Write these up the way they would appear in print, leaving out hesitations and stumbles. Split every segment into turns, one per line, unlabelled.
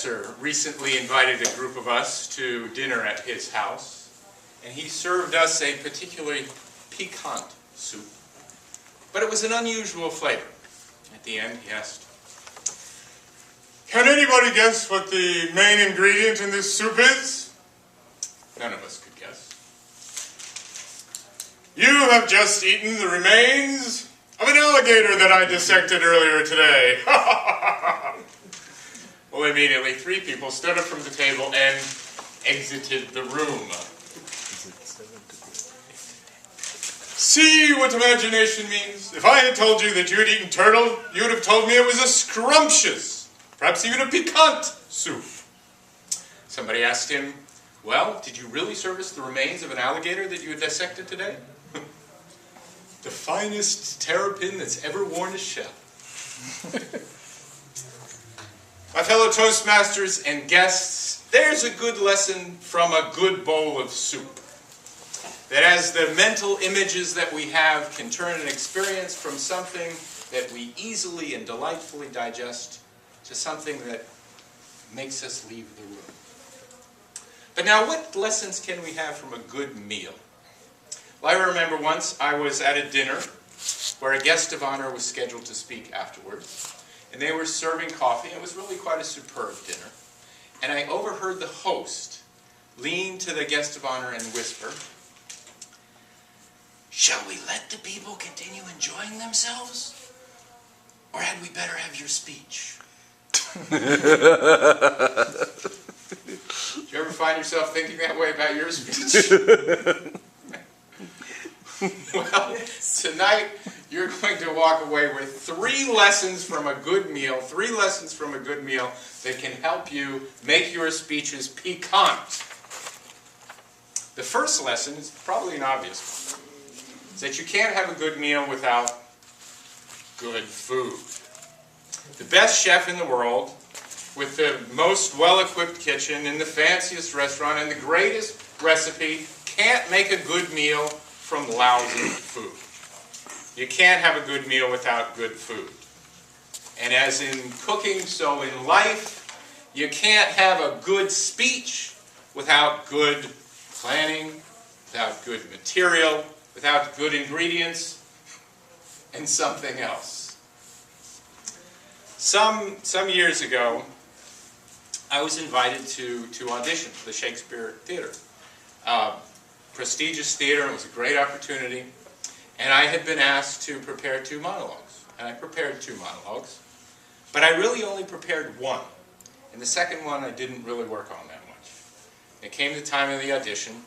master recently invited a group of us to dinner at his house, and he served us a particularly piquant soup. But it was an unusual flavor. At the end, he asked, "Can anybody guess what the main ingredient in this soup is?" None of us could guess. "You have just eaten the remains of an alligator that I dissected earlier today." Well, immediately 3 people stood up from the table and exited the room. See what imagination means? If I had told you that you had eaten turtle, you would have told me it was a scrumptious, perhaps even a piquant soup. Somebody asked him, "Well, did you really service the remains of an alligator that you had dissected today?" "The finest terrapin that's ever worn a shell." My fellow Toastmasters and guests, there's a good lesson from a good bowl of soup. That as the mental images that we have can turn an experience from something that we easily and delightfully digest to something that makes us leave the room. But now, what lessons can we have from a good meal? Well, I remember once I was at a dinner where a guest of honor was scheduled to speak afterwards, and they were serving coffee. It was really quite a superb dinner. And I overheard the host lean to the guest of honor and whisper, "Shall we let the people continue enjoying themselves? Or had we better have your speech?" Do you ever find yourself thinking that way about your speech? Well, tonight you're going to walk away with 3 lessons from a good meal, 3 lessons from a good meal that can help you make your speeches piquant. The first lesson is probably an obvious one. Is that you can't have a good meal without good food. The best chef in the world, with the most well-equipped kitchen in the fanciest restaurant and the greatest recipe, can't make a good meal from lousy food. You can't have a good meal without good food. And as in cooking, so in life, you can't have a good speech without good planning, without good material, without good ingredients, and something else. Some years ago, I was invited to audition for the Shakespeare Theater. Prestigious theater, it was a great opportunity, and I had been asked to prepare 2 monologues. And I prepared 2 monologues, but I really only prepared 1. And the second one I didn't really work on that much. It came the time of the audition,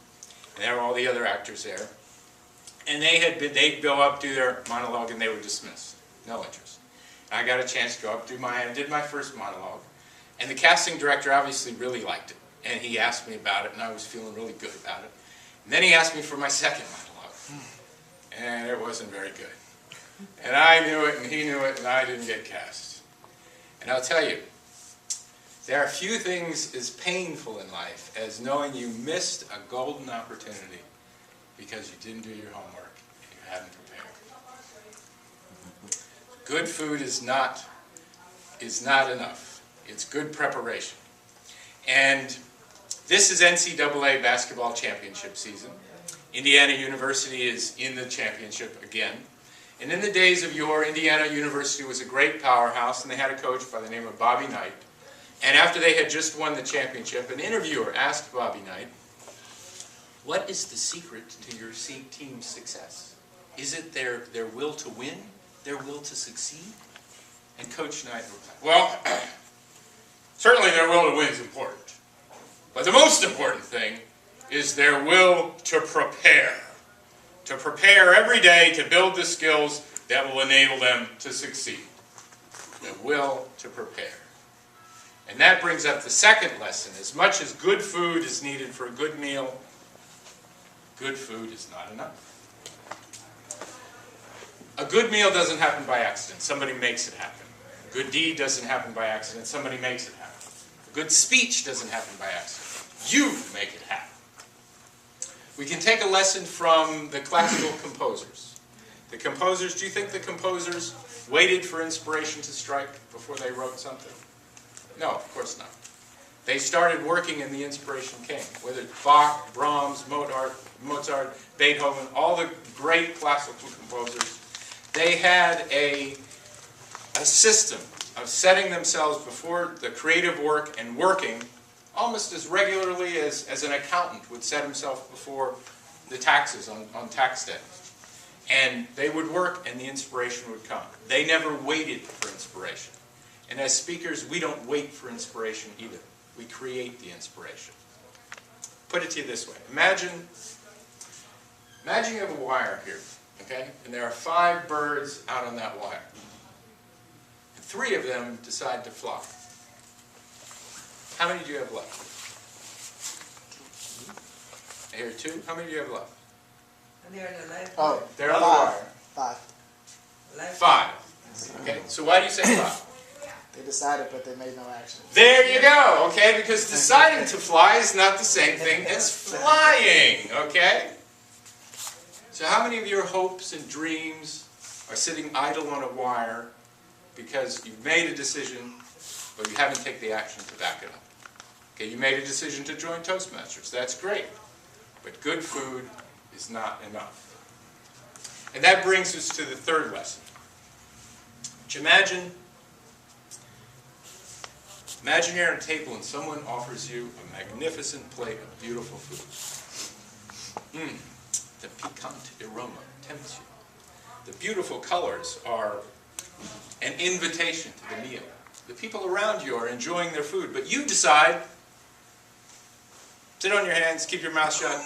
and there were all the other actors there. And they'd go up, do their monologue, and they were dismissed. No interest. And I got a chance to go up, did my first monologue. And the casting director obviously really liked it. And he asked me about it, and I was feeling really good about it. And then he asked me for my second monologue. And it wasn't very good. And I knew it, and he knew it, and I didn't get cast. And I'll tell you, there are few things as painful in life as knowing you missed a golden opportunity because you didn't do your homework and you hadn't prepared. Good food is not enough. It's good preparation. And this is NCAA basketball championship season. Indiana University is in the championship again. And in the days of yore, Indiana University was a great powerhouse, and they had a coach by the name of Bobby Knight. And after they had just won the championship, an interviewer asked Bobby Knight, "What is the secret to your team's success? Is it their will to win? Their will to succeed?" And Coach Knight replied, "Well, certainly their will to win is important. But the most important thing is their will to prepare. To prepare every day to build the skills that will enable them to succeed. The will to prepare." And that brings up the second lesson. As much as good food is needed for a good meal, good food is not enough. A good meal doesn't happen by accident. Somebody makes it happen. A good deed doesn't happen by accident. Somebody makes it happen. A good speech doesn't happen by accident. You make it happen. We can take a lesson from the classical composers. The composers, do you think the composers waited for inspiration to strike before they wrote something? No, of course not. They started working and the inspiration came. Whether it's Bach, Brahms, Mozart, Beethoven, all the great classical composers, they had a system of setting themselves before the creative work and working almost as regularly as an accountant would set himself before the taxes on tax day. And they would work and the inspiration would come. They never waited for inspiration. And as speakers, we don't wait for inspiration either. We create the inspiration. Put it to you this way. Imagine you have a wire here, okay? And there are 5 birds out on that wire. And 3 of them decide to fly. How many do you have left? I hear 2. How many do you have left?
They're on the life.
Oh,
They're on the wire.
5.
5. Okay, so why do you say 5?
They decided, but they made no action.
There you go, okay? Because deciding to fly is not the same thing as flying, okay? So how many of your hopes and dreams are sitting idle on a wire because you've made a decision, but you haven't taken the action to back it up? Okay, you made a decision to join Toastmasters. That's great. But good food is not enough. And that brings us to the 3rd lesson. Which imagine you're at a table and someone offers you a magnificent plate of beautiful food. The piquant aroma tempts you. The beautiful colors are an invitation to the meal. The people around you are enjoying their food, but you decide, sit on your hands, keep your mouth shut,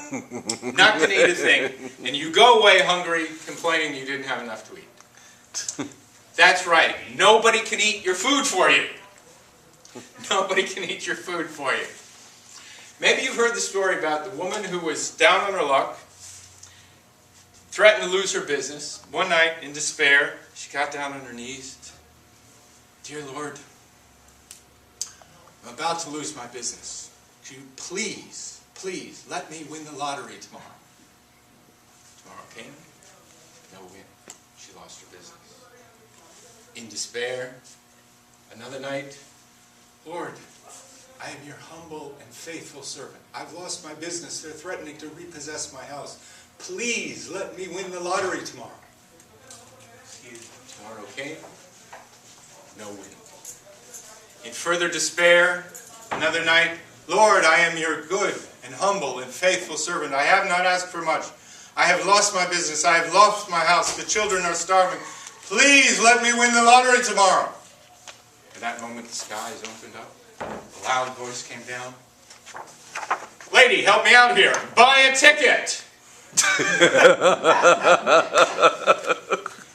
not going to eat a thing, and you go away hungry, complaining you didn't have enough to eat. That's right. Nobody can eat your food for you. Nobody can eat your food for you. Maybe you've heard the story about the woman who was down on her luck, threatened to lose her business. One night, in despair, she got down on her knees. Dear Lord, I'm about to lose my business. Could you please, please let me win the lottery tomorrow? Tomorrow came, no win. She lost her business. In despair, another night, Lord, I am your humble and faithful servant. I've lost my business. They're threatening to repossess my house. Please let me win the lottery tomorrow. Tomorrow came, no win. In further despair, another night, Lord, I am your good and humble and faithful servant. I have not asked for much. I have lost my business. I have lost my house. The children are starving. Please let me win the lottery tomorrow. At that moment, the skies opened up. A loud voice came down. Lady, help me out here. Buy a ticket.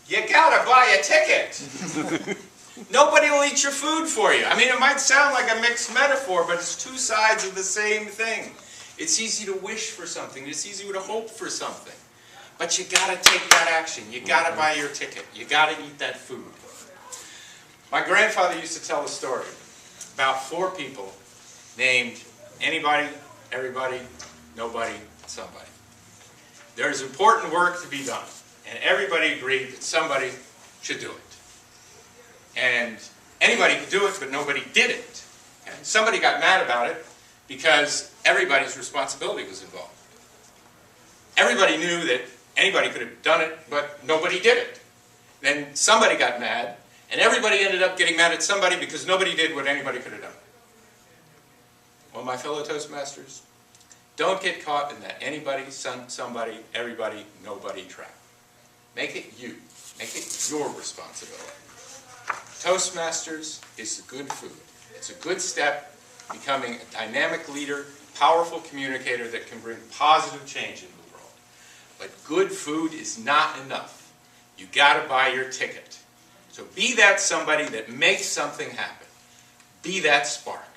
You gotta buy a ticket. Nobody will eat your food for you. I mean, it might sound like a mixed metaphor, but it's 2 sides of the same thing. It's easy to wish for something. It's easy to hope for something. But you gotta take that action. You gotta buy your ticket. You gotta eat that food. My grandfather used to tell a story about 4 people named anybody, everybody, nobody, somebody. There's important work to be done, and everybody agreed that somebody should do it. And anybody could do it, but nobody did it. And somebody got mad about it because everybody's responsibility was involved. Everybody knew that anybody could have done it, but nobody did it. Then somebody got mad, and everybody ended up getting mad at somebody because nobody did what anybody could have done. Well, my fellow Toastmasters, don't get caught in that anybody, somebody, everybody, nobody trap. Make it you. Make it your responsibility. Toastmasters is good food. It's a good step becoming a dynamic leader, powerful communicator that can bring positive change into the world. But good food is not enough. You gotta buy your ticket. So be that somebody that makes something happen. Be that spark.